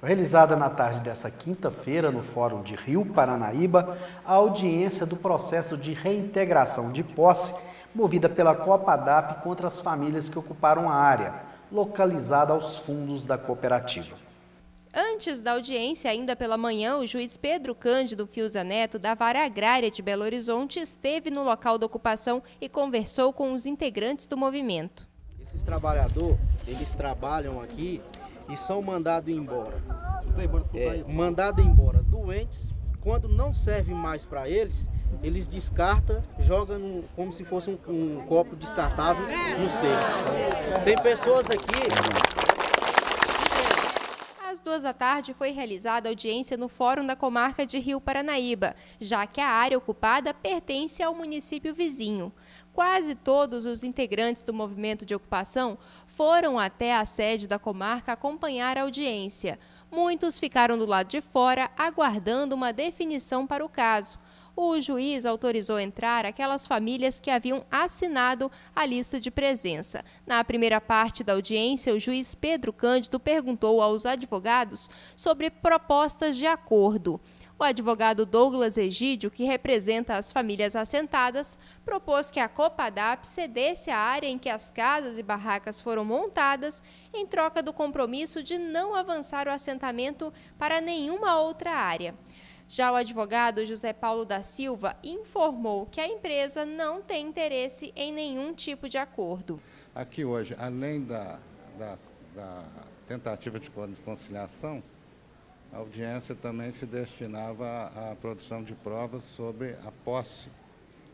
Realizada na tarde desta quinta-feira no Fórum de Rio Paranaíba, a audiência do processo de reintegração de posse movida pela Copadap contra as famílias que ocuparam a área, localizada aos fundos da cooperativa. Antes da audiência, ainda pela manhã, o juiz Pedro Cândido Fiuza Neto, da Vara Agrária de Belo Horizonte, esteve no local da ocupação e conversou com os integrantes do movimento. Esses trabalhadores, eles trabalham aqui e são mandados embora. Mandados embora doentes, quando não serve mais para eles, eles descartam, jogam como se fosse um copo descartável no cesto. Tem pessoas aqui... Às 14h foi realizada audiência no Fórum da Comarca de Rio Paranaíba, já que a área ocupada pertence ao município vizinho. Quase todos os integrantes do movimento de ocupação foram até a sede da comarca acompanhar a audiência. Muitos ficaram do lado de fora, aguardando uma definição para o caso. O juiz autorizou entrar aquelas famílias que haviam assinado a lista de presença. Na primeira parte da audiência, o juiz Pedro Cândido perguntou aos advogados sobre propostas de acordo. O advogado Douglas Egídio, que representa as famílias assentadas, propôs que a Copadap cedesse a área em que as casas e barracas foram montadas, em troca do compromisso de não avançar o assentamento para nenhuma outra área. Já o advogado José Paulo da Silva informou que a empresa não tem interesse em nenhum tipo de acordo. Aqui hoje, além da tentativa de conciliação, a audiência também se destinava à produção de provas sobre a posse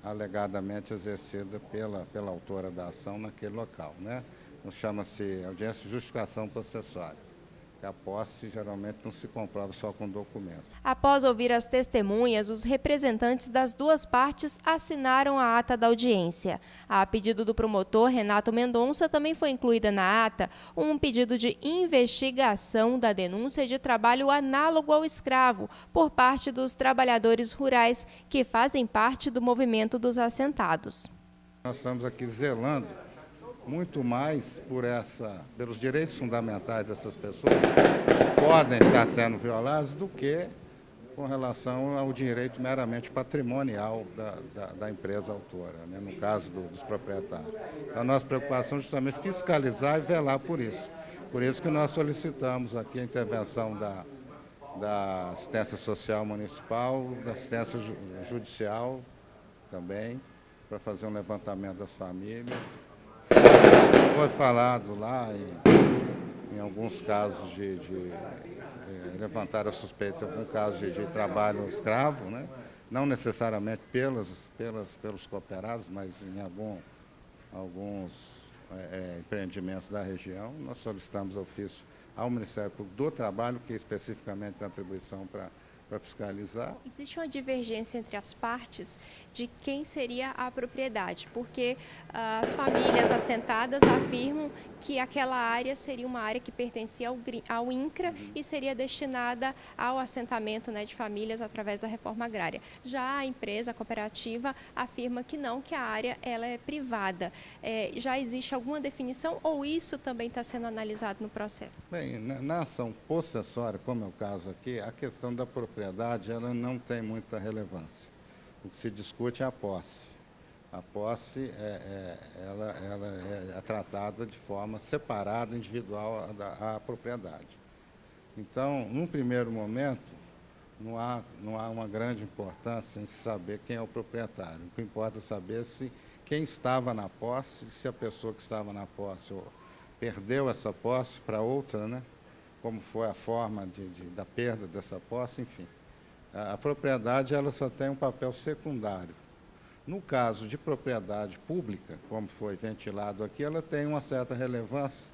alegadamente exercida pela autora da ação naquele local, né? Chama-se audiência de justificação possessória. A posse geralmente não se comprova só com documentos. Após ouvir as testemunhas, os representantes das duas partes assinaram a ata da audiência. A pedido do promotor Renato Mendonça, também foi incluída na ata um pedido de investigação da denúncia de trabalho análogo ao escravo por parte dos trabalhadores rurais que fazem parte do movimento dos assentados. Nós estamos aqui zelando muito mais pelos direitos fundamentais dessas pessoas que podem estar sendo violados do que com relação ao direito meramente patrimonial da empresa autora, né, no caso dos proprietários. Então, a nossa preocupação é justamente fiscalizar e velar por isso. Por isso que nós solicitamos aqui a intervenção da assistência social municipal, da assistência judicial também, para fazer um levantamento das famílias. Foi falado lá em alguns casos de levantar a suspeita, em algum caso de trabalho escravo, né? Não necessariamente pelos cooperados, mas em alguns empreendimentos da região. Nós solicitamos ofício ao Ministério Público do Trabalho, que especificamente tem atribuição para fiscalizar. Existe uma divergência entre as partes de quem seria a propriedade, porque as famílias assentadas afirmam que aquela área seria uma área que pertencia ao INCRA e seria destinada ao assentamento, né, de famílias através da reforma agrária. Já a empresa, a cooperativa, afirma que não, que a área ela é privada. Já existe alguma definição ou isso também está sendo analisado no processo? Bem, na ação possessória, como é o caso aqui, a questão da propriedade ela não tem muita relevância. O que se discute é a posse. A posse ela é tratada de forma separada, individual à propriedade. Então, num primeiro momento, não há uma grande importância em saber quem é o proprietário. O que importa é saber se quem estava na posse, se a pessoa que estava na posse perdeu essa posse para outra, né? Como foi a forma da perda dessa posse, enfim. A propriedade ela só tem um papel secundário. No caso de propriedade pública, como foi ventilado aqui, ela tem uma certa relevância,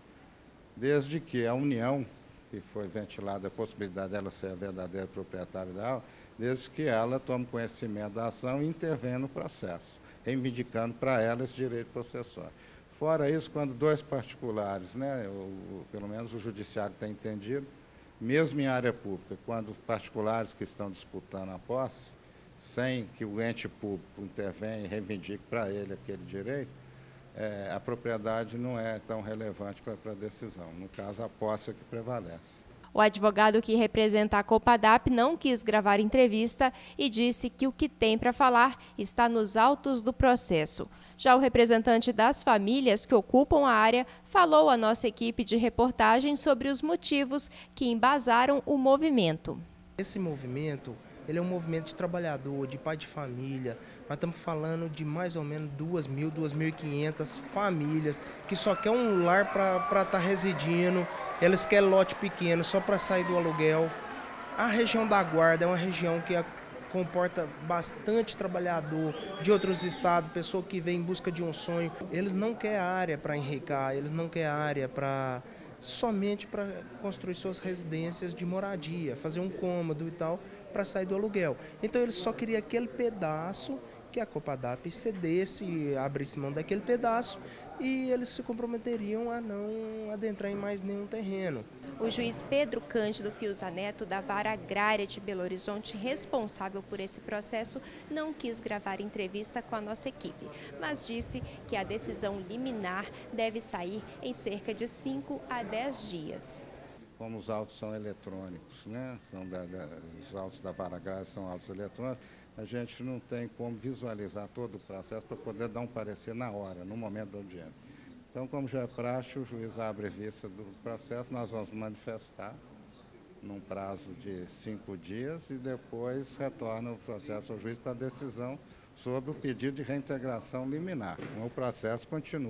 desde que a União, que foi ventilada a possibilidade dela ser a verdadeira proprietária dela, desde que ela tome conhecimento da ação e intervenha no processo, reivindicando para ela esse direito possessório. Fora isso, quando dois particulares, né, pelo menos o judiciário tem entendido, mesmo em área pública, quando particulares que estão disputando a posse, sem que o ente público intervenha e reivindique para ele aquele direito, a propriedade não é tão relevante para a decisão. No caso, a posse é que prevalece. O advogado que representa a Copadap não quis gravar entrevista e disse que o que tem para falar está nos autos do processo. Já o representante das famílias que ocupam a área falou à nossa equipe de reportagem sobre os motivos que embasaram o movimento. Esse movimento, ele é um movimento de trabalhador, de pai de família. Nós estamos falando de mais ou menos 2.000, 2.500 famílias que só quer um lar para estar residindo. Eles querem lote pequeno só para sair do aluguel. A região da Guarda é uma região que comporta bastante trabalhador de outros estados, pessoa que vem em busca de um sonho. Eles não querem área para enricar, eles não querem área somente para construir suas residências de moradia, fazer um cômodo e tal, para sair do aluguel. Então eles só queriam aquele pedaço que a Copadap cedesse, abrisse mão daquele pedaço e eles se comprometeriam a não adentrar em mais nenhum terreno. O juiz Pedro Cândido Fiuza Neto, da Vara Agrária de Belo Horizonte, responsável por esse processo, não quis gravar entrevista com a nossa equipe, mas disse que a decisão liminar deve sair em cerca de 5 a 10 dias. Como os autos são eletrônicos, né? Os autos da Vara Agrária são autos eletrônicos, a gente não tem como visualizar todo o processo para poder dar um parecer na hora, no momento da audiência. Então, como já é praxe, o juiz abre vista do processo, nós vamos manifestar num prazo de 5 dias e depois retorna o processo ao juiz para decisão sobre o pedido de reintegração liminar. O processo continua.